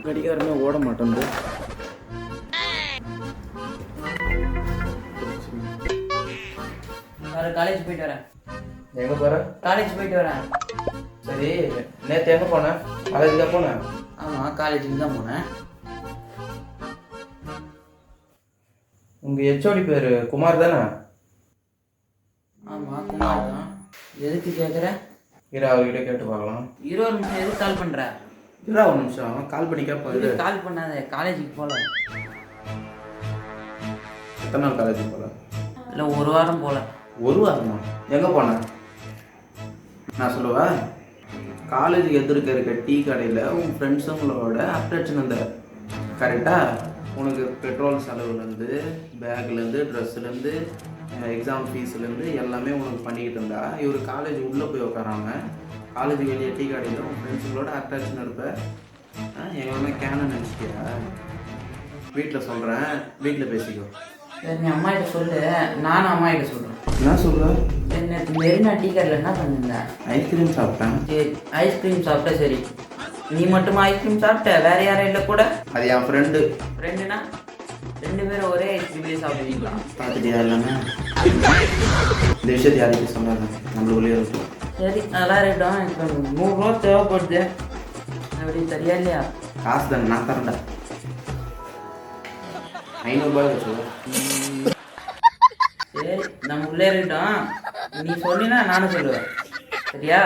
கடிகாரமே ஓட மாட்டேங்குது. காலேஜ் போயிட்டு வரேன். எங்கே போகிற? காலேஜ் போயிட்டு வரேன். சரி, நேற்று எங்கே போனேன்? காலேஜுக்கு தான் போனேன். ஆமாம், காலேஜுக்கு தான் போனேன். உங்கள் ஹெச்ஓடி பேர் குமார் தானே? ஆமாம், குமார் தான். எதுக்கு கேட்குற? இரு, அவர்கிட்ட கேட்டு பார்க்கலாம். 20 நிமிஷம் எதுக்கு கால் பண்ணுற? இருடா ஒரு நிமிஷம், கால் பண்ணி கேட்பாரு. கால் பண்ணாத, காலேஜுக்கு போகல. எத்தனை நாள் காலேஜுக்கு போகல? இல்லை, 1 வாரம் போகல. 1 வாரமா? எங்கே போனேன்? நான் சொல்லுவேன். காலேஜுக்கு எதிர்க்க இருக்க டீ கடையில் உன் ஃப்ரெண்ட்ஸுங்களோட அட்ராக்ஷன் வந்த கரெக்டாக உனக்கு பெட்ரோல் செலவுலேருந்து, பேக்லேருந்து, ட்ரெஸ்ஸுலேருந்து, எக்ஸாம் ஃபீஸ்லேருந்து எல்லாமே உனக்கு பண்ணிக்கிட்டு இருந்தா இவர் காலேஜ் உள்ளே போய் உட்காராம காலேஜ் வெளியே டீ கடையில் உன் ஃப்ரெண்ட்ஸுங்களோட அட்ராக்ஷன் இருப்ப. எங்கன்னா கேன நினச்சிட்டியா? வீட்டில் சொல்கிறேன், வீட்டில் பேசிக்கோ. சரி, நீ அம்மா கிட்ட சொல்லு, நானும் அம்மா கிட்ட சொல்கிறேன். என்ன சொல்கிற? நேற்று மெரினா டீ கடையில் என்ன பண்ணியிருந்தேன்? ஐஸ்கிரீம் சாப்பிட்டேன். சரி, ஐஸ்கிரீம் சாப்பிட்டா சரி. நீ மட்டுமா ஐஸ்கிரீம் சாப்பிட்ட? வேற யாரும் இல்லை கூட? அது என் ஃப்ரெண்டு. ஃப்ரெண்டுனா 2 பேரும் ஒரே ஐஸ்கிரீம்லேயே சாப்பிடுவீங்களா? பார்த்துட்டியா எல்லாமே? இந்த விஷயத்தை யாருக்கு சொன்னாங்க? நம்மளுக்குள்ளேயே இருக்கும். சரி, நல்லா இருக்கட்டும். இப்போ 100 ரூபா தேவைப்படுது. அப்படி சரியா இல்லையா? காசு தானே, நான் தரேன்டா. 500 ரூபாய் வச்சுக்கோ. சரி, நம்ம உள்ளே இருக்கட்டும். நீ சொன்னீன்னா நானும் சொல்லுவேன். சரியா?